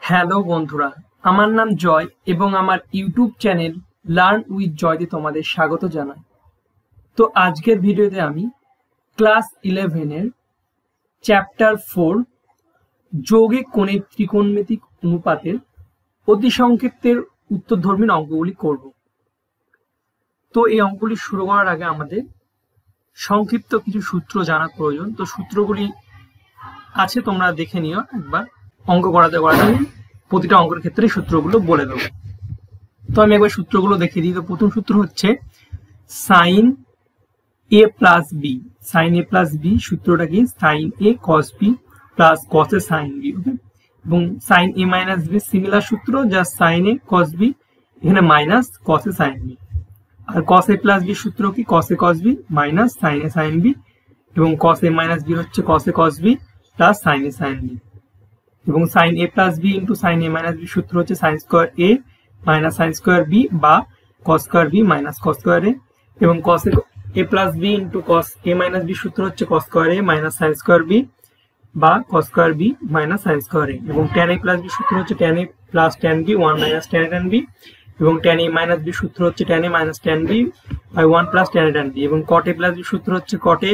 Hello বন্ধুরা, আমার নাম জয় এবং আমার YouTube channel learn with Jayate তোমাদের স্বাগত জানাই। তো আজকের ভিডিওতে আমি ক্লাস 11 চ্যাপ্টার 4 যৌগিক কোণের ত্রিকোণমিতিক অনুপাতের অতি সংক্ষিপ্তের উত্তরধর্মী অঙ্কগুলি করব। তো এই অঙ্কগুলি শুরু করার আগে আমাদের সংক্ষিপ্ত কিছু সূত্র জানা প্রয়োজন। তো সূত্রগুলি আছে, তোমরা দেখে নিও একবার। অঙ্ক করাতে প্রতিটা অঙ্কের ক্ষেত্রে সূত্রগুলো বলে দেবো। তো আমি একবার সূত্রগুলো দেখিয়ে দিই। তো প্রথম সূত্র হচ্ছে sign A plus B. Sign A plus B সূত্রটা কি? Sign A cos B plus cos A sine B. ওকে, এবং sine A minus be similar সূত্র, যা সাইন এ কস বি, এখানে minus cos A sine B. R cos A plus B সূত্র কি? কস এ cos B minus sign এ sine B, এবং cos A minus B হচ্ছে কস এ cos B plus sign এ sine B. এবং sine A plus B into sine A minus B সূত্র হচ্ছে sine square A minus sine square B বা cos square B minus cos square A. এবং cos A plus B into cos A minus B সূত্র হচ্ছে cos square A minus sine square B বা cos square B minus sine square A. এবং tan A plus B সূত্র হচ্ছে tan A plus tan B 1 minus tan A tan B. এবং tan A minus B সূত্র হচ্ছে tan A minus tan B by 1 plus tan A tan B. এবং cot এ plus B সূত্র হচ্ছে cot এ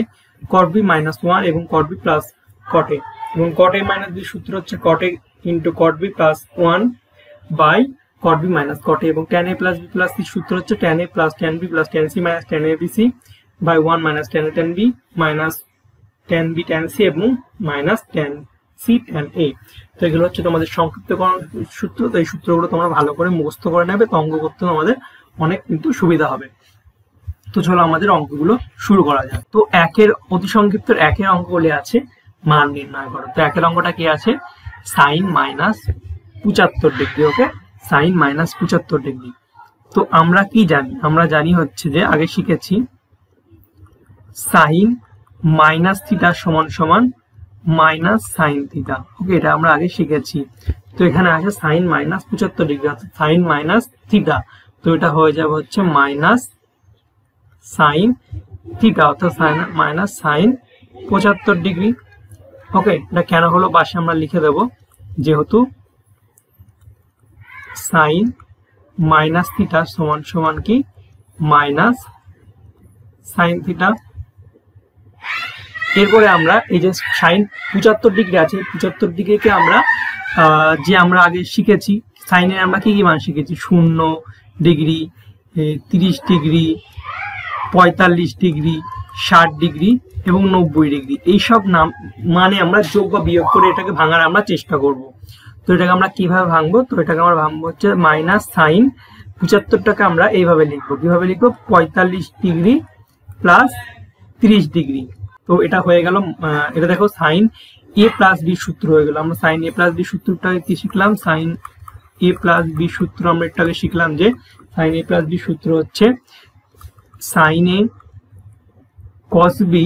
কট B minus 1 এবং কট B plus cot A. এবং cot এ minus B সূত্র হচ্ছে cot A into cot B plus 1 by cot B minus cot A. এবং tan A plus B plus C সূত্র হচ্ছে tan A plus tan B plus tan C minus tan A B C by 1 minus tan A tan B minus tan B tan C এবং minus tan C tan A. তো এগুলো হচ্ছে তোমাদের সংক্ষিপ্তকরণ সূত্র। তো এই সূত্রগুলো তোমরা ভালো করে মুখস্থ করে নেবে, তো অঙ্ক করতে আমাদের অনেক কিন্তু সুবিধা হবে। তো চলো আমাদের অঙ্কগুলো শুরু করা যাক। তো একের অতি সংক্ষিপ্ত একের অঙ্কগুলি আছে মান নির্ণয় করো। তো একের অঙ্কটা কি আছে? Sine minus 75 degree. Okay, sine minus 75 degree. তো আমরা কি জানি? আমরা জানি হচ্ছে যে আগে শিখেছি সাইন মাইনাস থিটা সমান সমান মাইনাস সাইন থিটা। ওকে, এটা আমরা আগে শিখেছি। তো এখানে আছে সাইন মাইনাস 75 ডিগ্রি, অর্থাৎ সাইন মাইনাস থিটা। তো এটা হয়ে যাবে হচ্ছে মাইনাস সাইন থিটা, অর্থাৎ সাইন মাইনাস সাইন 75 ডিগ্রি। ওকে, এটা কেন হলো পাশে আমরা লিখে দেব, যেহেতু সাইন মাইনাস থিটা সমান সমান কি মাইনাস সাইন থিটা। এরপরে আমরা এই যে সাইন 75 ডিগ্রি আছে, 75 ডিগ্রিকে আমরা আমরা আগে শিখেছি সাইনের আমরা কি কি মান শিখেছি? 0 ডিগ্রি, 30 ডিগ্রি, 45 ডিগ্রি, 60 ডিগ্রি এবং 90 ডিগ্রি। এইসব নাম মানে আমরা যোগ বা বিয়োগ করে এটাকে ভাঙার আমরা চেষ্টা করব। তো এটাকে আমরা কিভাবে ভাঙবো? তো এটাকে আমরা ভাঙবো হচ্ছে মাইনাস সাইন 75টাকে আমরা এইভাবে লিখবো। কিভাবে লিখবো? 45 ডিগ্রি প্লাস 30 ডিগ্রি। তো এটা হয়ে গেল, এটা দেখো সাইন এ প্লাস বি সূত্র হয়ে গেল। আমরা সাইন এ প্লাস বি সূত্রটাকে কি শিখলাম? সাইন এ প্লাস বি সূত্র আমরা এটাকে শিখলাম যে সাইন এ প্লাস বি সূত্র হচ্ছে sign A cos B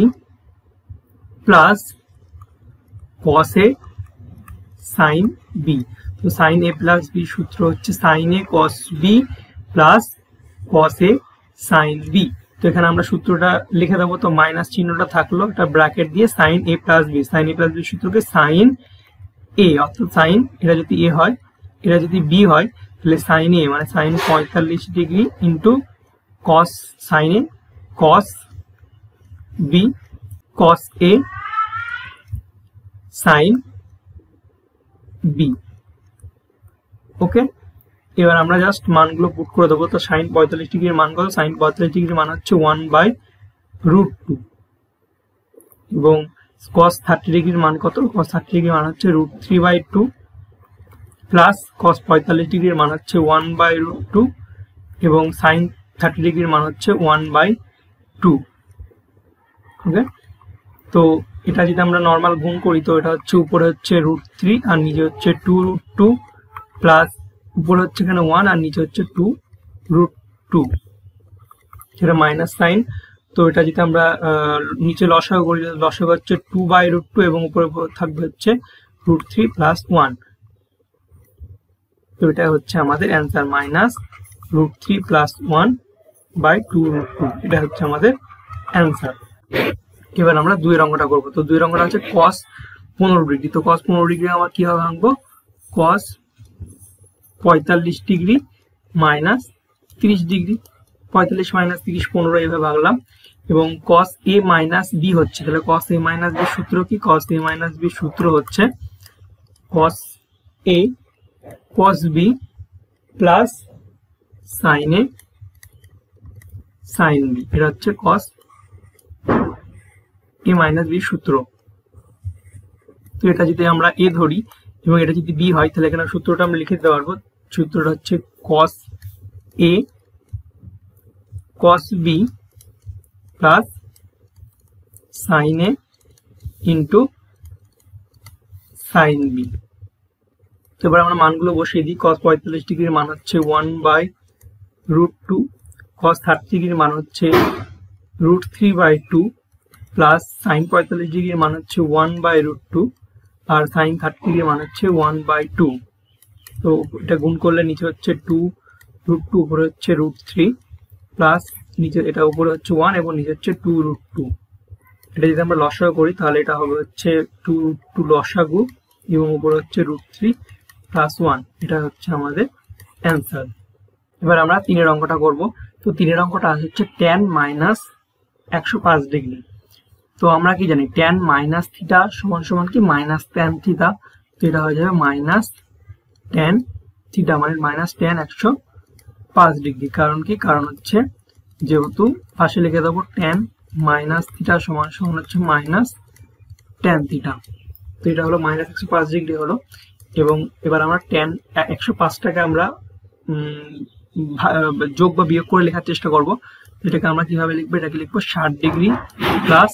plus cos A sine B. তো সাইন এ প্লাস বি সূত্র হচ্ছে sign A cos B plus cos A sine B. তো এখানে আমরা সূত্রটা লিখে দেবো। তো মাইনাস চিহ্নটা থাকলো, এটা ব্র্যাকেট দিয়ে sign A plus B. Sign A plus B সূত্রকে sign এ, অর্থাৎ সাইন এটা যদি এ হয়, এটা যদি বি হয়, তাহলে সাইন এ মানে sine 45 degree into cos sine A cos B cos A sine B. Okay, এবার আমরা জাস্ট মানগুলো পুট করে দেবো। তো সাইন 45 ডিগ্রির মান কত? সাইন 45 ডিগ্রির মান হচ্ছে 1/√2। এবং কস 30 ডিগ্রির মান কত? কস 30 ডিগ্রির মান হচ্ছে √3/2 প্লাস কস 45 ডিগ্রির মান হচ্ছে 1/√2 এবং সাইন 30 ডিগ্রির মান হচ্ছে 1/2। ওকে, তো এটা যদি আমরা নর্মাল গুণ করি, তো এটা হচ্ছে উপরে হচ্ছে √3 আর নিচে হচ্ছে 2√2 প্লাস উপরে হচ্ছে এখানে 1 আর নিচে হচ্ছে 2√2, সেটা মাইনাস সাইন। তো এটা যদি আমরা নিচে লসাগু করি, লসাগু হচ্ছে 2/√2 এবং উপরে থাকবে হচ্ছে √3 প্লাস 1। তো এটা হচ্ছে আমাদের অ্যান্সার, মাইনাস √3 প্লাস 1/2√2। এটা হচ্ছে আমাদের অ্যান্সার। এবার আমরা 2 এর অঙ্কটা করবো। তো 2 এর অঙ্কটা হচ্ছে cos 15 ডিগ্রি। তো cos 15 ডিগ্রি আমার কিভাবে ভাঙবো? cos 45 degree minus 30 degree, 45 minus 30 15 এইভাবে ভাগলাম। এবং cos a মাইনাস b হচ্ছে, তাহলে cos a মাইনাস b সূত্র কি? cos a মাইনাস b সূত্র হচ্ছে cos a cos b plus sin a sin b, এটা হচ্ছে cos a মাইনাস b সূত্র। তো এটা যদি আমরা a ধরি এবং এটা যদি b হয়, তাহলে এখানে সূত্রটা আমরা লিখে দিতে পারবো। সূত্রটা হচ্ছে cos a cos b plus sin a into sin b। তো এবার আমরা মানগুলো বসিয়ে দিই। cos 45 ডিগ্রির মান হচ্ছে 1/√2, cos 30 ডিগ্রির মান হচ্ছে √3/2 প্লাস sin 45 ডিগ্রির মান হচ্ছে 1/√2 আর sin 30 ডিগ্রির মান হচ্ছে 1/2। তো এটা গুণ করলে নিচে হচ্ছে 2√2, উপরে হচ্ছে √3 প্লাস নিচে এটা উপরে হচ্ছে 1 এবং নিচে হচ্ছে 2√2। এটা যদি আমরা লসাগু করি তাহলে এটা হবে হচ্ছে 2√2 লসাগু এবং উপরে হচ্ছে √3 প্লাস 1। এটা হচ্ছে আমাদের অ্যান্সার। এবার আমরা 3 এর অঙ্কটা করব। তো 3 এর অঙ্কটা হচ্ছে tan মাইনাস 105 ডিগ্রি। তো আমরা কি জানি tan মাইনাস থিটা সমান সমান কি মাইনাস tan থিটা। তো এটা হয়ে যাবে মাইনাস tan থিটা মানে মাইনাস tan 105 ডিগ্রি। কারণ কি? কারণ হচ্ছে যেহেতু পাশে লিখে দেবো tan মাইনাস থিটা সমান সমান হচ্ছে মাইনাস tan থিটা। তো এটা হলো মাইনাস 105 ডিগ্রি হলো। এবং এবার আমরা tan 105টাকে আমরা যোগ বা বিয়োগ করে লেখার চেষ্টা করব। এটাকে আমরা কিভাবে লিখবো? এটাকে লিখবো 60 ডিগ্রি প্লাস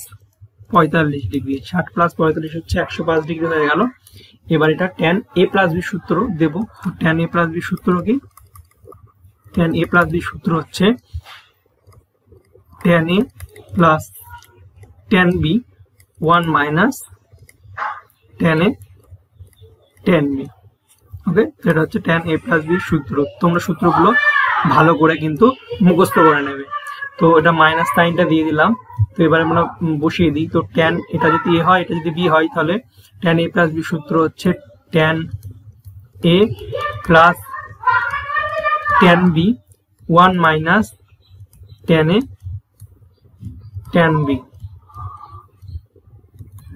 45 ডিগ্রি। 60 প্লাস 45 হচ্ছে 105 ডিগ্রি হয়ে গেল। এবার এটা tan a প্লাস b সূত্র দেব। তো tan a প্লাস b সূত্র কি? tan a প্লাস b সূত্র হচ্ছে tan a plus tan b 1 minus tan a tan b। ওকে, এটা হচ্ছে tan a প্লাস b সূত্র। তোমরা সূত্রগুলো ভালো করে কিন্তু মুখস্থ করে নেবে। তো এটা মাইনাস সাইনটা দিয়ে দিলাম। তো এবারে আমরা বসিয়ে দিই। তো tan এটা যদি a হয়, এটা যদি b হয়, তাহলে tan a প্লাস b সূত্র হচ্ছে tan a plus tan b 1 minus tan a tan b।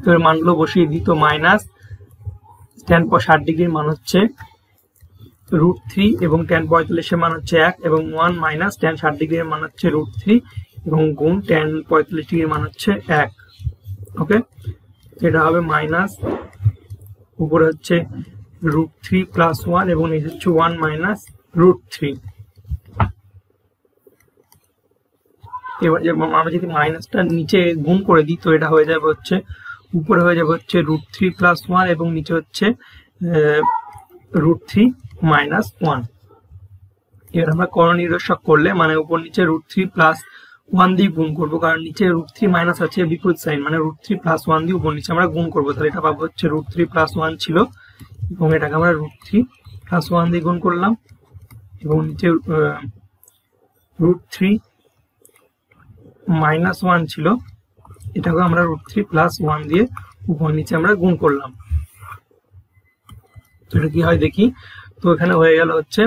তো এর মানগুলো বসিয়ে দিই। তো মাইনাস tan 60 ডিগ্রির মান হচ্ছে √3 এবং tan 45 এর মান হচ্ছে 1 এবং 1 মাইনাস tan 60 ডিগ্রির মান হচ্ছে √3 এবং গুণ tan 45 ডিগ্রির মান হচ্ছে 1। ওকে, এটা হবে মাইনাস উপরে হচ্ছে √3 প্লাস 1 এবং নিচে হচ্ছে 1 মাইনাস √3। এবার আমরা যদি মাইনাসটা নিচে গুণ করে দিই, তো এটা হয়ে যাবে হচ্ছে উপরে হয়ে যাবে হচ্ছে √3 প্লাস 1 এবং নিচে হচ্ছে √3 মাইনাস 1। এবার আমরা কর্ণ নিরসক করলে মানে উপর নিচে √3 প্লাস 1 দিয়ে গুণ করবো, কারণ নিচে √3 মাইনাস আছে বিপরীত সাইন, মানে √3 প্লাস 1 দিয়ে উপর নিচে আমরা গুণ করবো। তাহলে এটা পাবো হচ্ছে √3 প্লাস 1 ছিল এবং এটাকে আমরা √3 প্লাস 1 দিয়ে গুণ করলাম এবং নিচে √3 মাইনাস 1 ছিল, এটাকে আমরা √3 প্লাস 1 দিয়ে উপর নিচে আমরা গুণ করলাম। তো এটা কি হয় দেখি। তো এখানে হয়ে গেল হচ্ছে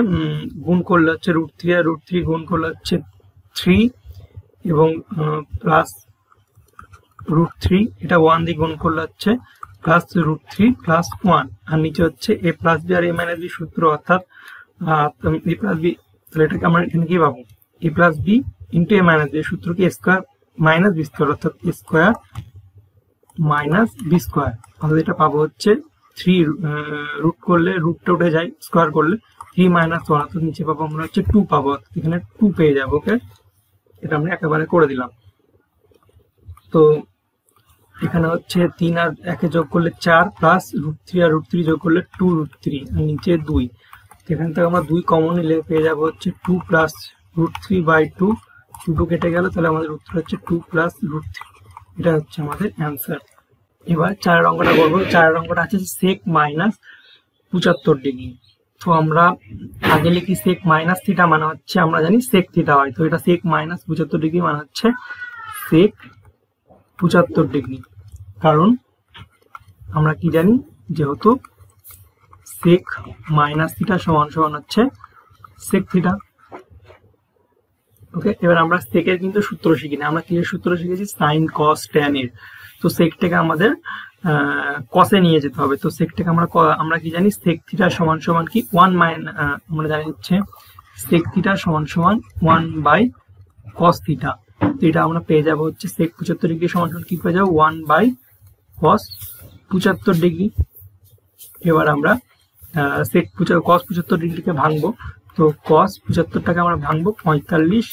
গুণ করলে হচ্ছে √3 আর √3 গুণ করলে হচ্ছে 3 এবং প্লাস √3, এটা 1 দিয়ে গুণ করলে হচ্ছে প্লাস √3 প্লাস 1 আর নিচে হচ্ছে a প্লাস b আর a মাইনাস b সূত্র, অর্থাৎ a প্লাস b। তাহলে এটাকে আমরা এখানে কি পাবো? a plus b into a minus b সূত্র কি স্কোয়ার মাইনাস b স্কোয়ার, অর্থাৎ a square minus b square. অর্থাৎ এটা পাবো হচ্ছে 3 রুট করলে রুটটা উঠে যায়, স্কোয়ার করলে 3 মাইনাস 1, অর্থাৎ নিচে পাবো আমরা হচ্ছে 2 পাবো, এখানে 2 পেয়ে যাবো। ওকে, এটা আমরা একেবারে করে দিলাম। তো এখানে হচ্ছে 3 আর 1 যোগ করলে 4 প্লাস √3 আর √3 যোগ করলে 2√3 আর নিচে 2। এখান থেকে আমরা 2 কমন নিলে পেয়ে যাবো হচ্ছে 2 প্লাস √3/2, 2 কেটে গেল, তাহলে আমাদের উত্তর হচ্ছে 2 প্লাস √3। এটা হচ্ছে আমাদের অ্যান্সার। এবার 4 অঙ্কটা করবো। 4 অঙ্কটা আছে sec মাইনাস 75 ডিগ্রি। তো আমরা আগে লিখি sec মাইনাস থিটা মানে হচ্ছে আমরা জানি sec থিটা হয়। তো এটা sec মাইনাস 75 ডিগ্রি মানে হচ্ছে sec 75 ডিগ্রি, কারণ আমরা কি জানি যেহেতু সেক মাইনাস থিটা সমান সমান হচ্ছে সেক থিটা। ওকে, এবার আমরা সেকের কিন্তু সূত্র শিখি না, আমরা কি সূত্র শিখেছি সাইন কস ট্যান এর। তো সেকটাকে আমাদের কসে নিয়ে যেতে হবে। তো সেকটাকে আমরা কি জানি, সেক থিটা সমান সমান কি আমরা জানি হচ্ছে সেক থিটা সমান সমান 1 cos থিটা। তো এটা আমরা পেয়ে যাবো হচ্ছে সেক 75 ডিগ্রি সমান সমান কি পেয়ে যাবো 1 cos 75 ডিগ্রি। এবার আমরা সেক cos 75 ডিগ্রিকে ভাঙবো। তো cos 75টাকে আমরা ভাঙবো 45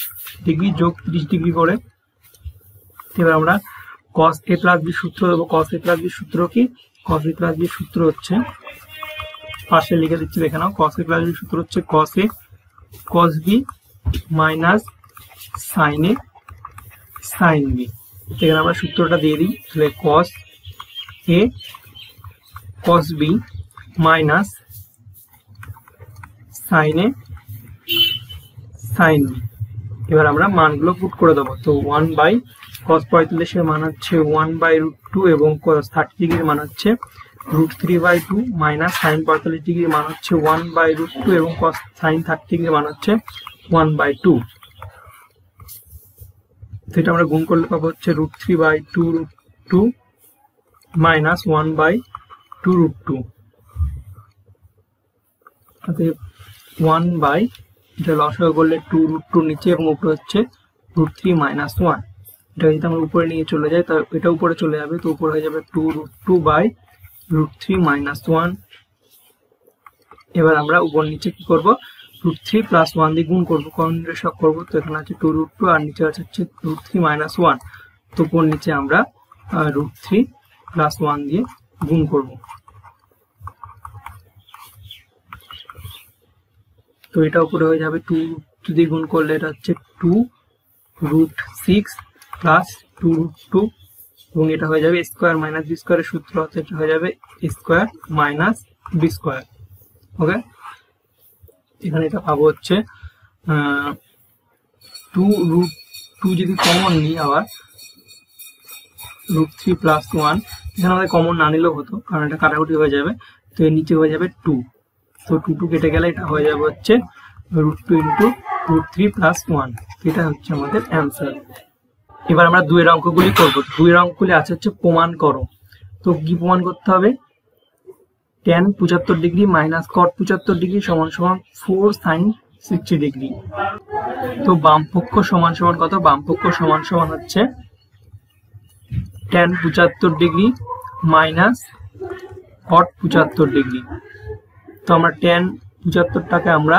ডিগ্রি যোগ 30 ডিগ্রি করে। এবার আমরা cos a প্লাস b সূত্র দেবো। cos a প্লাস b সূত্র কি, cos a প্লাস b সূত্র হচ্ছে, পাশে লিখে দিচ্ছি দেখে নাও, cos a প্লাস b সূত্র হচ্ছে cos a cos b minus sin a sin b। এখানে আমরা সূত্রটা দিয়ে দিই, তাহলে cos a cos b minus sin a sin b। এবার আমরা মানগুলো পুট করে দেবো। তো 1/cos 45 এর মান হচ্ছে 1/√2 এবং cos 30 ডিগ্রির মান হচ্ছে √3/2 মাইনাস sin 45 ডিগ্রির মান হচ্ছে 1/√2 এবং cos sin 30 ডিগ্রির মান হচ্ছে 1/2। তো এটা আমরা গুণ করলে পাবো হচ্ছে √3/2√2 মাইনাস 1/2√2। অতএব 1 এটা লসাগু করলে 2√2 নিচে এবং উপরে হচ্ছে √3 মাইনাস 1। এটা যদি আমরা উপরে নিয়ে চলে যাই তো এটা উপরে চলে যাবে, তো উপরে হয়ে যাবে 2√2/√3 মাইনাস 1। এবার আমরা উপর নিচে কি করব, √3 প্লাস 1 দিয়ে গুণ করবো, কোন রেশক করবো। তো এখানে আছে 2√2 আর নিচে আছে হচ্ছে √3 মাইনাস 1। তো উপর নিচে আমরা √3 প্লাস 1 দিয়ে গুণ করবো। তো এটা উপরে হয়ে যাবে 2 দিয়ে গুণ করলে এটা হচ্ছে 2√6 প্লাস 2√2 এবং এটা হয়ে যাবে স্কোয়ার মাইনাস বি স্কোয়ারের সূত্র হচ্ছে এটা হয়ে যাবে স্কোয়ার মাইনাস বি স্কোয়ার। ওকে, এখানে এটা পাবো হচ্ছে 2√2 যদি কমন নিই আবার √3 প্লাস 1, এখানে আমাদের কমন না নিলেও হতো কারণ এটা কাটাকুটি হয়ে যাবে। তো এর নিচে হয়ে যাবে 2, তো 2 কেটে গেলে এটা হয়ে যাবে হচ্ছে √2 ইন্টু √3 প্লাস 1। এটা হচ্ছে আমাদের অ্যান্সার। এবার আমরা দুইয়ের অঙ্কগুলি করবো। দুইয়ের অঙ্কগুলি আছে হচ্ছে প্রমাণ করো। তো কি প্রমাণ করতে হবে, tan 75 degree minus cot 75 degree সমান সমান 4 sin 60 ডিগ্রি। তো বাম পক্ষ সমান সমান কত, বাম পক্ষ সমান সমান হচ্ছে tan 75 degree minus cot 75 degree. তো আমরা tan 75টাকে আমরা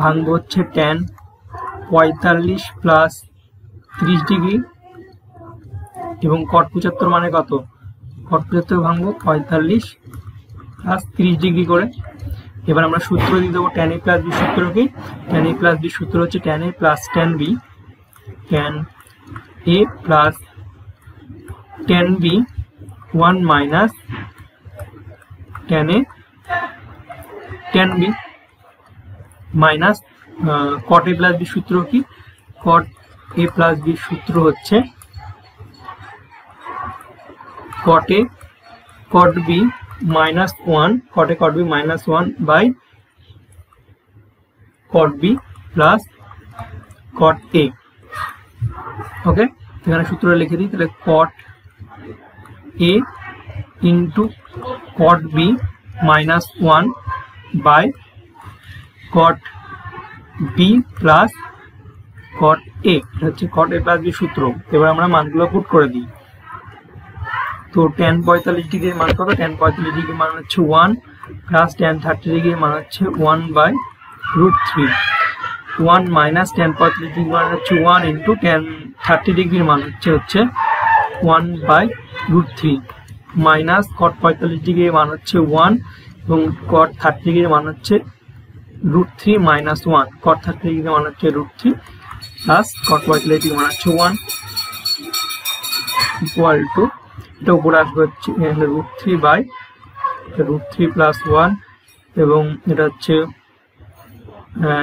ভাঙবো হচ্ছে tan 45 প্লাস 30 ডিগ্রি এবং cot 75 মানে কত, cot 75 ভাঙবো 45 প্লাস 30 ডিগ্রি করে। এবার আমরা সূত্র দিয়ে দেবো tan a প্লাস b সূত্র কি, tan a প্লাস b সূত্র হচ্ছে tan a plus tan b, tan a plus tan b 1 minus tan a tan b minus cot a plus b সূত্র কি, cot a প্লাস b সূত্র হচ্ছে cot a cot b minus 1, cot a cot b minus 1 by cot b plus cot a। ওকে, এখানে সূত্রটা লিখে দিই, তাহলে cot a into cot b minus 1 by cot b plus cot a, এটা হচ্ছে cot a plus b সূত্র। এবার আমরা মানগুলো পুট করে দিই। তো tan 45 ডিগ্রির মান কত, tan 45 ডিগ্রির মান হচ্ছে 1 প্লাস tan 30 ডিগ্রির মান হচ্ছে 1/√3, 1 মাইনাস tan 45 ডিগ্রির মান হচ্ছে 1 ইন্টু tan 30 ডিগ্রির মান হচ্ছে 1/√3 মাইনাস cot 45 ডিগ্রির মান হচ্ছে 1 এবং cot 30 ডিগ্রির মান হচ্ছে √3 মাইনাস 1, cot 30 ডিগ্রির মান হচ্ছে √3 প্লাস cot 45 ডিগ্রির মান হচ্ছে 1 ইকুয়াল টু, এটা উপরে আসবে হচ্ছে √3 প্লাস 1 এবং এটা হচ্ছে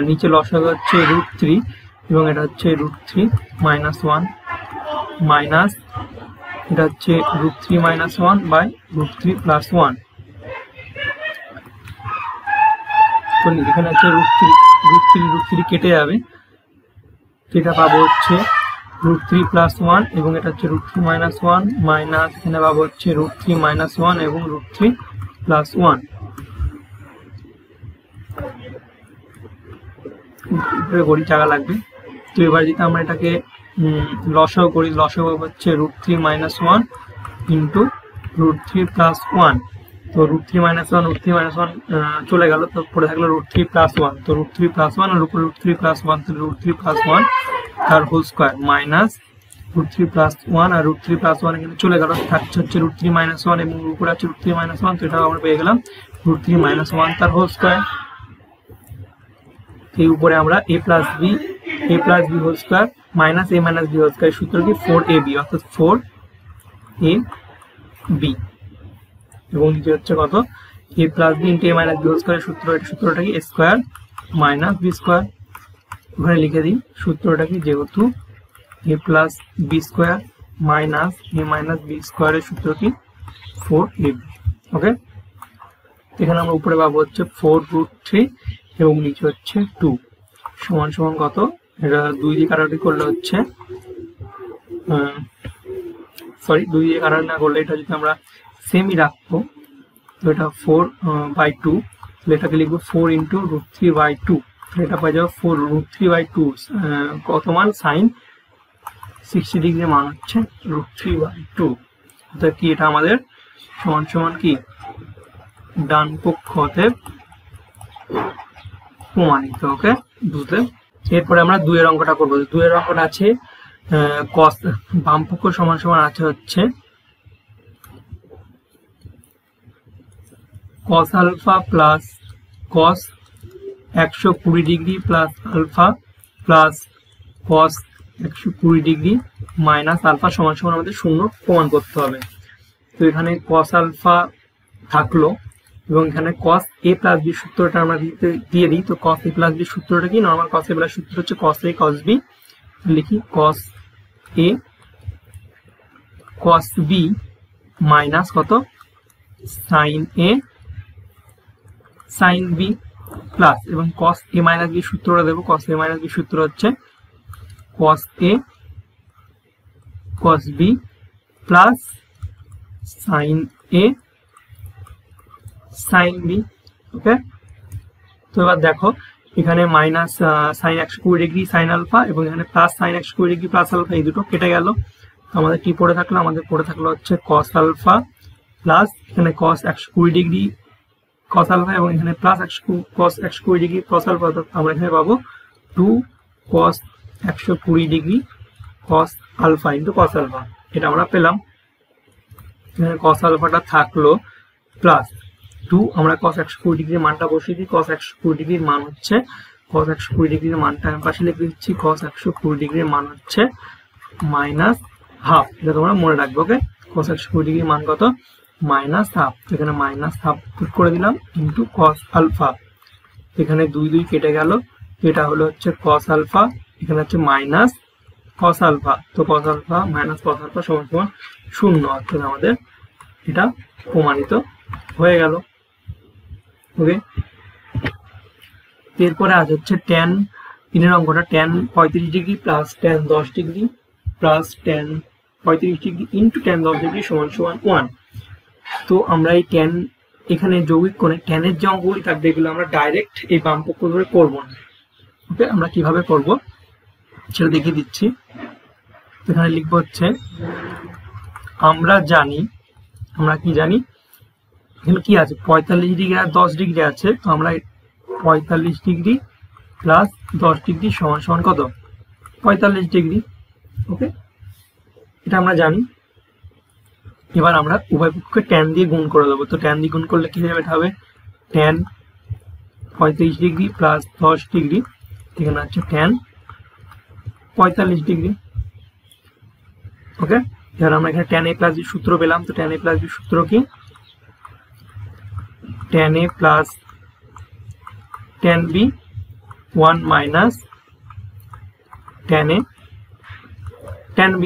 নিচে লসাগু হচ্ছে √3 এবং এটা হচ্ছে √3 মাইনাস 1 মাইনাস এটা হচ্ছে √3 মাইনাস 1 বাই √3 প্লাস 1। তো এখানে আছে √3 কেটে যাবে, তো এটা পাবো হচ্ছে √3 + 1 এবং এটা হচ্ছে √3 - 1 মাইনাস এখানে পাবো হচ্ছে √3 - 1 এবং √3 + 1। ঘড়ি চাকা লাগবে। তো এবার যদি আমরা এটাকে লসাগু করি, লসাগু হচ্ছে √3 - 1 ইন্টু √3 + 1। তো √3 - 1 √3 - 1 চলে গেল, তো পড়ে থাকলো √3 + 1। তো √3 + 1 আর উপরে √3 + 1, তো √3 + 1 তার হোল স্কয়ার মাইনাস √3 + 1 আর √3 + 1 এখানে চলে গেল, থাকছে হচ্ছে √3 - 1 এবং উপরে আছে √3 - 1। তো এটা আমরা পেয়ে গেলাম √3 - 1 তার হোল স্কয়ার। এই উপরে আমরা a + b whole square minus a - b whole square সূত্র কি 4ab অর্থাৎ 4ab এবং নিচে হচ্ছে কত a + b * a - b whole square সূত্র, এটা সূত্রটা কি a স্কয়ার - b স্কয়ার। ওখানে লিখে দিই সূত্রটা কি, যেহেতু a + b square minus a - b স্কয়ারের সূত্র কি 4ab। ওকে, এখানে আমরা উপরে পাবো হচ্ছে 4√3 এবং নিচে হচ্ছে 2 সমান সমান কত, এটা 2 দিয়ে কাটাকাটি করলে হচ্ছে সরি 2 দিয়ে কাটাকাটি না করলে এটা যদি আমরা সেমই রাখবো, তো এটা 4/2, এটাকে লিখবো 4 × √3/2। এটা পাই যাবো 4√3/2 কত মান, sin 60 ডিগ্রি মান হচ্ছে √3/2। অর্থাৎ কি এটা আমাদের সমান সমান কি ডান পক্ষ হতে প্রমাণিত। ওকে, বুঝলে। এরপরে আমরা 2 এর অঙ্কটা করবো। 2 এর অঙ্কটা আছে cos, বাম পক্ষ সমান সমান আছে হচ্ছে cos alpha plus cos 120 degree plus alpha plus cos 120 degree minus alpha সমান সমান আমাদের 0 প্রমাণ করতে হবে। তো এখানে cos আলফা থাকলো এবং এখানে cos a + b সূত্রটা আমরা দিয়ে দিই। তো cos a + b সূত্রটা কি, নরমাল cos a + সূত্র হচ্ছে cos a cos b, লিখি cos a cos b minus কত sin a sin b plus এবং cos a - b সূত্রটা দেব। cos a - b সূত্র হচ্ছে cos a cos b plus sin a sin b। Okay, তো এবার দেখো এখানে minus sin 120 degree sin alpha এবং এখানে plus sin 120 degree plus alpha, এই দুটো কেটে গেল। আমাদের কি পড়ে থাকলো, আমাদের পড়ে থাকলো হচ্ছে cos আলফা প্লাস এখানে cos 120 ডিগ্রি cos আলফা এবং এখানে plus cos 120 degree cos alpha. আমরা এখানে পাবো 2 cos 120 degree cos alpha into cos alpha, এটা আমরা পেলাম। এখানে cos আলফাটা থাকলো প্লাস 2, আমরা cos 120 ডিগ্রির মানটা বসিয়ে দিই। cos 120 ডিগ্রির মান হচ্ছে cos 120 ডিগ্রির মানটা আমি পাশে লিখে দিচ্ছি, cos 120 ডিগ্রির মান হচ্ছে -1/2, এটা তোমরা মনে রাখবে। ওকে, cos 120 ডিগ্রির মান কত, -1/2। এখানে -1/2 পুট করে দিলাম ইনটু cos আলফা, এখানে 2 2 কেটে গেল, এটা হলো হচ্ছে cos আলফা, এখানে হচ্ছে মাইনাস cos আলফা। তো cos alpha minus cos alpha সমান সমান 0, অর্থাৎ আমাদের এটা প্রমাণিত হয়ে গেল। ওকে, এরপরে আজ হচ্ছে tan 3 এর অঙ্কটা, tan 35 degree plus tan 10 degree plus tan 35 degree into tan 10 degree সমান সমান 1। তো আমরা এই tan এখানে যৌগিক কোণে tan এর যে অঙ্কগুলি থাকবে এগুলো আমরা ডাইরেক্ট এই বাম পক্ষ ধরে করব না। ওকে, আমরা কিভাবে করব সেটা দেখিয়ে দিচ্ছি। এখানে লিখবো হচ্ছে আমরা জানি, আমরা কি জানি, এখানে কি আছে 45 ডিগ্রি আর 10 ডিগ্রি আছে। তো আমরা 45 ডিগ্রি প্লাস 10 ডিগ্রি সমান সমান কত, 45 ডিগ্রি। ওকে, এটা আমরা জানি। এবার আমরা উভয় পক্ষকে tan দিয়ে গুণ করে দেবো। তো tan দিয়ে গুণ করলে কি হবে, এটা হবে tan 35 ডিগ্রি প্লাস 10 ডিগ্রি, এখানে হচ্ছে tan 45 ডিগ্রি। ওকে, এবার আমরা এখানে tan a + b সূত্র পেলাম। তো tan a + b সূত্র কি, tan a plus tan b 1 minus tan a tan b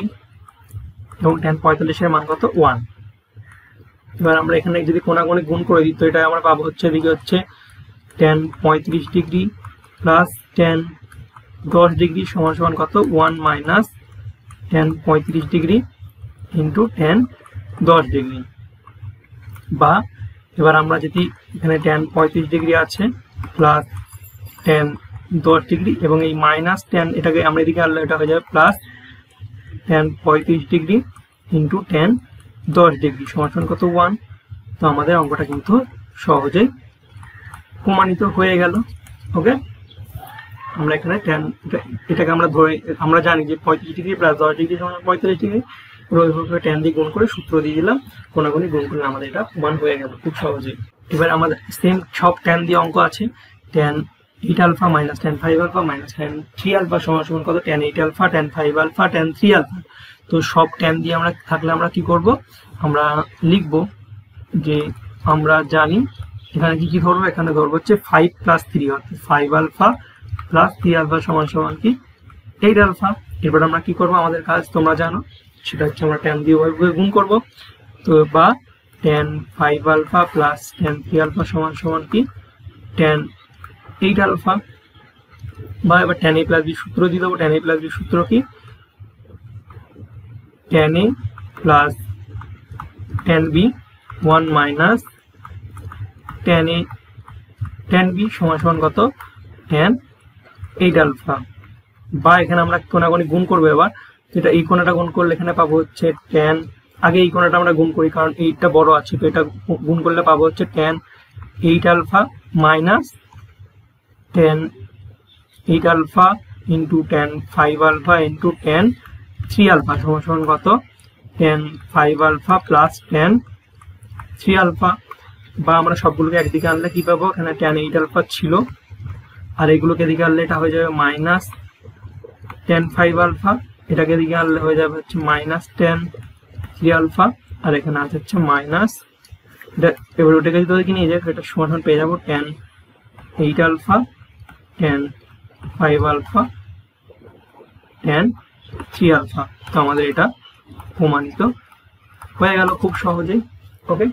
এবং tan 45 এর মান কত 1। এবার আমরা এখানে যদি কোণাগুণি গুণ করে দিই তো এটা আমরা পাবো হচ্ছে এদিকে হচ্ছে tan 35 degree plus tan 10 degree সমান সমান কত 1 minus tan 35 degree into tan 10 degree. বা এবার আমরা যদি এখানে tan 35 ডিগ্রি আছে প্লাস tan 10 ডিগ্রি এবং এই মাইনাস tan এটাকে আমরা এদিকে আনলে এটা হয়ে যাবে plus tan 35 degree into tan 10 degree সমান সমান কত 1। তো আমাদের অঙ্কটা কিন্তু সহজেই প্রমাণিত হয়ে গেল। ওকে, আমরা এখানে tan এটাকে আমরা ধরে আমরা জানি যে 35 ডিগ্রি প্লাস 10 ডিগ্রি সমান 45 ডিগ্রি, ওইভাবে tan দিয়ে গুণ করে সূত্র দিয়ে দিলাম, কোনাগুনি গুণ করলে আমাদের এটা প্রমাণ হয়ে গেল খুব সহজেই। এবার আমাদের সেম সব tan দিয়ে অঙ্ক আছে, tan 8 alpha minus tan 5 alpha minus tan 3 alpha সমান সমান কত tan 8 alpha tan 5 alpha tan 3 alpha. তো সব tan দিয়ে আমরা থাকলে আমরা কি করব, আমরা লিখব যে আমরা জানি এখানে কি কি ধরবো, এখানে ধরবো হচ্ছে 5 প্লাস 3 অর্থাৎ 5 আলফা প্লাস 3 আলফা সমান সমান কি 8 আলফা। এবার আমরা কি করব, আমাদের কাজ তোমরা জানো, সেটা হচ্ছে আমরা tan দিয়ে ওইভাবে গুণ করব। তো বা tan 5 alpha plus tan 3 alpha সমান সমান কি tan 8 আলফা। বা এবার tan a প্লাস b সূত্র দিয়ে দেবো, tan a প্লাস b সূত্র কি tan a plus tan b 1 minus tan b সমান সমান কত tan 8 আলফা। বা এখানে আমরা কোনাগুনি গুণ করবো। এবার এটা এই কোণাটা গুণ করলে এখানে পাবো হচ্ছে tan, আগে এই কোণাটা আমরা গুণ করি কারণ এইটা বড় আছে, তো এটা গুণ করলে পাবো হচ্ছে tan 8 alpha minus tan 8 alpha into tan 5 alpha into tan 3 alpha সমান সমান কত tan 5 alpha plus tan 3 alpha. বা আমরা সবগুলোকে একদিকে আনলে কি পাবো, এখানে tan 8 আলফা ছিল আর এগুলোকে এদিকে আনলে এটা হয়ে যাবে মাইনাস tan 5 আলফা, এটাকে এদিকে আনলে হয়ে যাবে হচ্ছে মাইনাস tan 3 আলফা আর এখানে আছে হচ্ছে মাইনাস, এবার ওটাকে যদি নিয়ে যাই এটা সমান পেয়ে যাবো tan 8 alpha tan 5 alpha tan 3 alpha. তো আমাদের এটা প্রমাণিত হয়ে গেল খুব সহজেই। ওকে,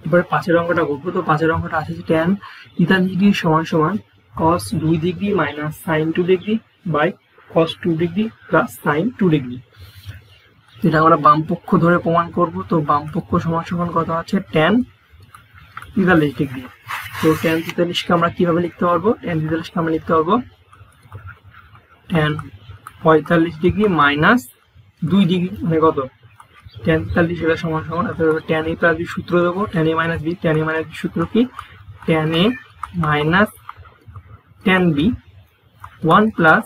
এবারে পাঁচের অঙ্কটা করবো। তো পাঁচের অঙ্কটা আছে যে tan থিটা ডিগ্রি সমান সমান cos 2 degree minus sin 2 degree by cos 2 degree plus sin 2 degree. এটা আমরা বাম পক্ষ ধরে প্রমাণ করব। তো বাম পক্ষ সমান সমান কত আছে tan 43 ডিগ্রি। তো tan 43 কে আমরা কিভাবে লিখতে পারবো, tan 43 কে আমরা লিখতে পারবো tan 45 ডিগ্রি মাইনাস 2 ডিগ্রি মানে কত tan 43, এটা সমান সমান tan a প্লাস b সূত্র দেবো, tan a minus b, tan a minus b সূত্র কি tan a minus tan b 1 plus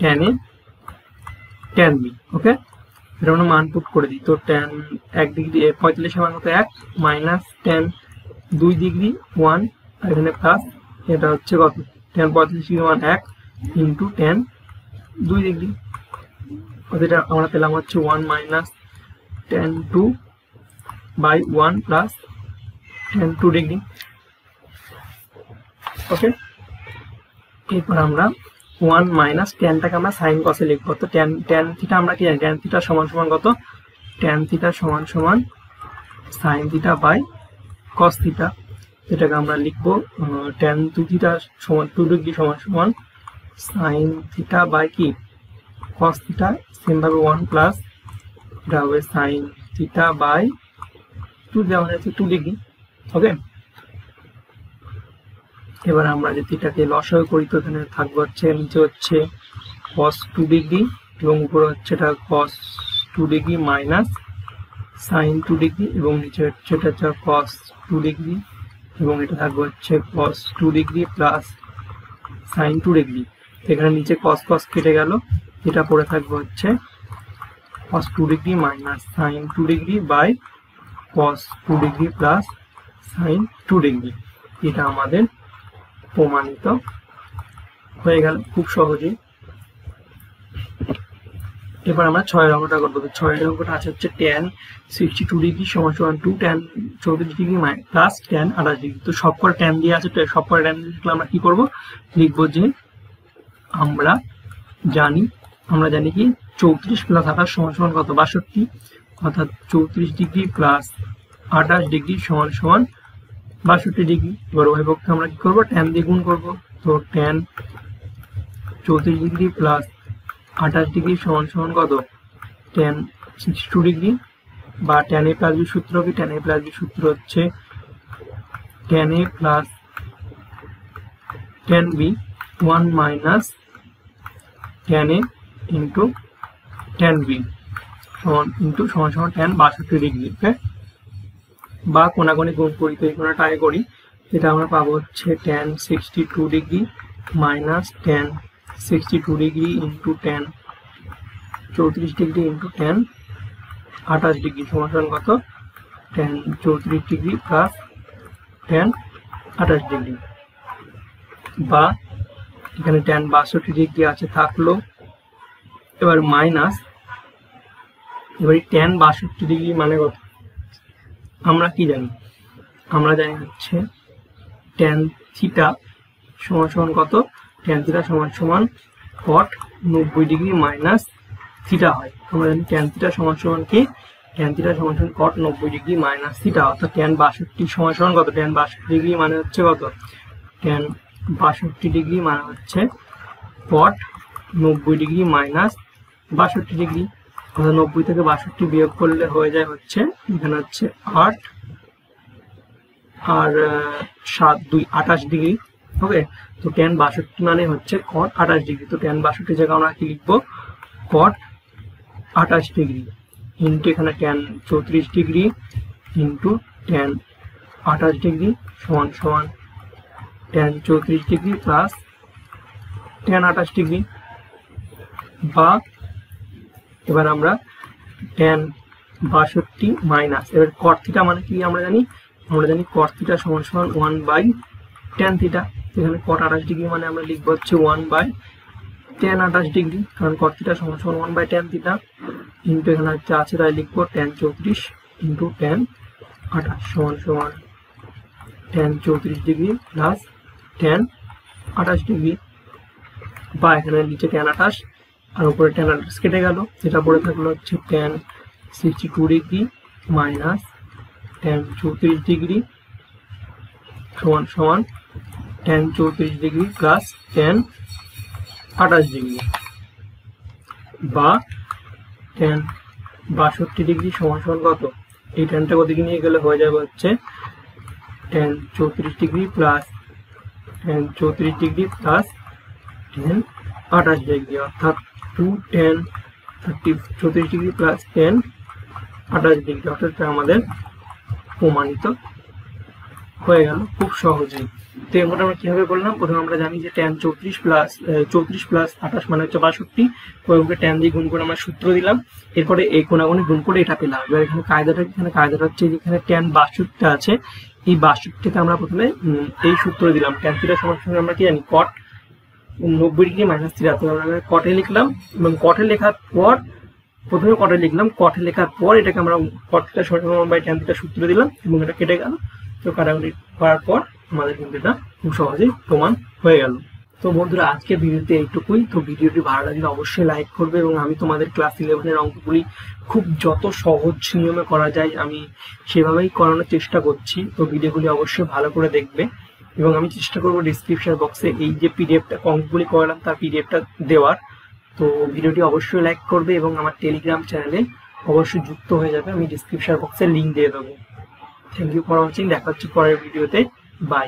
tan a tan b। ওকে, এটা আমরা মান পুট করে দিই। তো tan 1 ডিগ্রি 45 মান কত 1 মাইনাস tan 2 ডিগ্রি 1 আর এখানে প্লাস এটা হচ্ছে কত tan 45 ডিগ্রি মান 1 ইন্টু tan 2 ডিগ্রি, এটা আমরা পেলাম হচ্ছে 1 minus tan 2 by 1 plus tan 2 degree. Okay, এরপর আমরা 1 মাইনাস ট্যানটাকে আমরা সাইন কসে লিখবো। তো ট্যান থিটা আমরা কি জানি, ট্যান থিটা সমান সমান কত ট্যান থিটা সমান সমান sine theta by cos theta. এটাকে আমরা লিখবো ট্যান 2 থিটা সমান 2 ডিগ্রি সমান সমান সাইন থিটা বাই কি কস থিটা, সেম ভাবে 1 প্লাস এটা হবে সাইন থিটা বাই 2 দেওয়া হয়েছে 2 ডিগ্রি। ওকে, এবার আমরা যদি এটাকে লসাগু করি তো এখানে থাকবে হচ্ছে নিচে হচ্ছে cos 2 ডিগ্রি এবং উপরে হচ্ছে এটা cos 2 degree minus sin 2 degree এবং নিচে হচ্ছে এটা হচ্ছে cos 2 ডিগ্রি এবং এটা থাকবে হচ্ছে cos 2 degree plus sin 2 degree. এখানে নিচে cos cos কেটে গেল, এটা পড়ে থাকবে হচ্ছে cos 2 degree minus sin 2 degree by cos 2 degree plus sin 2 degree. এটা আমাদের প্রমাণিত হয়ে গেল খুব সহজেই। এবার আমরা 6 এর অঙ্কটা করব। তো 6 এর অঙ্কটা আছে হচ্ছে tan 62 ডিগ্রি সমান সমান 2 tan 34 degree plus tan 28 degree. তো সবকটা tan দিয়ে আছে, তো সবকটা tan দিয়ে আমরা কি করব, লিখব যে আমরা জানি কি 34 প্লাস 28 সমান সমান কত 62, অর্থাৎ 34 ডিগ্রি প্লাস 28 ডিগ্রি সমান সমান 62 ডিগ্রি। এবার উভয় পক্ষে আমরা কি করবো, ট্যান দিয়ে গুণ করবো। তো ট্যান 34 ডিগ্রি প্লাস 28 ডিগ্রি সমান সমান কত, ট্যান 62 ডিগ্রি। বা ট্যান এ প্লাস বি সূত্র কি, ট্যান এ প্লাস বি সূত্র হচ্ছে tan A plus tan B 1 minus tan A into tan B সমান সমান ট্যান 62 ডিগ্রি। ওকে, বা কোনাকুনি গুণ করি, তো এই কোনাটা আগে করি। এটা আমরা পাবো হচ্ছে tan 62 degree minus tan 62 degree into tan 34 degree into tan 28 degree সমান কত, tan 34 degree plus tan 28 degree. বা এখানে ট্যান 62 ডিগ্রি আছে থাকলো, এবার মাইনাস, এবার ট্যান 62 ডিগ্রি মানে কত আমরা কি জানি, আমরা জানি হচ্ছে ট্যান থিটা সমান সমান কত, ট্যান থিটা সমান সমান কট 90 ডিগ্রি মাইনাস থিটা হয়। আমরা জানি ট্যান থিটা সমান সমান কি, ট্যান থিটা সমান সমান কট 90 ডিগ্রি মাইনাস থিটা, অর্থাৎ ট্যান 62 সমান সমান কত, ট্যান 62 ডিগ্রি মানে হচ্ছে কত, ট্যান 62 ডিগ্রি মানে হচ্ছে কট 90 ডিগ্রি মাইনাস 62 ডিগ্রি। অর্থাৎ 90 থেকে 62 বিয়োগ করলে হয়ে যায় হচ্ছে এখানে হচ্ছে 8 আর 7 2 28 ডিগ্রি। ওকে, তো ট্যান 62 মানে হচ্ছে কট 28 ডিগ্রি। তো ট্যান 62 জায়গায় আমরা কি লিখবো, কট 28 ডিগ্রি ইন্টু এখানে tan 34 degree into tan 28 degree সমান সমান tan 34 degree plus tan 28 degree. বা এবার আমরা ট্যান 62 মাইনাস, এবার কট থিটা মানে কি আমরা জানি কট থিটা সমান সমান 1 বাই ট্যান থিটা। এখানে কট 28 ডিগ্রি মানে আমরা লিখবো হচ্ছে 1 বাই ট্যান 28 ডিগ্রি, কারণ কট থিটা সমান সমান 1 বাই ট্যান থিটা ইন্টু এখানে হচ্ছে আছে তাই লিখবো ট্যান 34 ইন্টু ট্যান 28 সমান সমান tan 34 degree plus tan 28 degree. বা এখানে নিচে ট্যান 28 আর উপরে ট্যান 28 কেটে গেল, যেটা পড়ে থাকলো হচ্ছে tan 62 degree minus tan 34 degree সমান সমান tan 34 degree plus tan 28 degree. বা ট্যান 62 ডিগ্রি সমান সমান কত, এই ট্যানটা ওদিকে নিয়ে গেলে হয়ে যাবে হচ্ছে tan 34 degree plus tan 34 degree plus tan 28 degree, অর্থাৎ 2 tan 34 degree plus tan 28 degree. অর্থাৎ আমাদের প্রমাণিত হয়ে গেল খুব সহজেই। তো এর মধ্যে আমরা কিভাবে করলাম, প্রথমে আমরা জানি যে ট্যান 34 প্লাস 28 মানে হচ্ছে 62, ওইভাবে ট্যান দিয়ে গুণ করে আমরা সূত্র দিলাম, এরপরে এই কোনাগুনি গুণ করে এটা পেলাম। এবার এখানে কায়দাটা হচ্ছে যেখানে ট্যান 62 আছে, এই 62 আমরা প্রথমে এই সূত্র দিলাম, ট্যান থিটা সমান সমান আমরা কি জানি কট 90 ডিগ্রি মাইনাস থিটা। তো আমরা কটে লিখলাম এবং কটে লেখার পর প্রথমে কটে লিখলাম, কটে লেখার পর এটাকে আমরা কট থিটা সমান সমান বাই ট্যান থিটা সূত্র দিলাম এবং এটা কেটে গেল। তো কাটাকুটি করার পর আমাদের কিন্তু এটা খুব সহজেই প্রমাণ হয়ে গেল। তো বন্ধুরা আজকের ভিডিওতে এইটুকুই। তো ভিডিওটি ভালো লাগলে অবশ্যই লাইক করবে এবং আমি তোমাদের ক্লাস 11-এর অঙ্কগুলি খুব যত সহজ নিয়মে করা যায় আমি সেভাবেই করানোর চেষ্টা করছি। তো ভিডিওগুলি অবশ্যই ভালো করে দেখবে এবং আমি চেষ্টা করবো ডিসক্রিপশন বক্সে এই যে পিডিএফটা অঙ্কগুলি করালাম তার পিডিএফটা দেওয়ার। তো ভিডিওটি অবশ্যই লাইক করবে এবং আমার টেলিগ্রাম চ্যানেলে অবশ্যই যুক্ত হয়ে যাবে, আমি ডিসক্রিপশন বক্সে লিঙ্ক দিয়ে দেবো। থ্যাংক ইউ ফর ওয়াচিং, দেখা হচ্ছে পরের ভিডিওতে, বাই।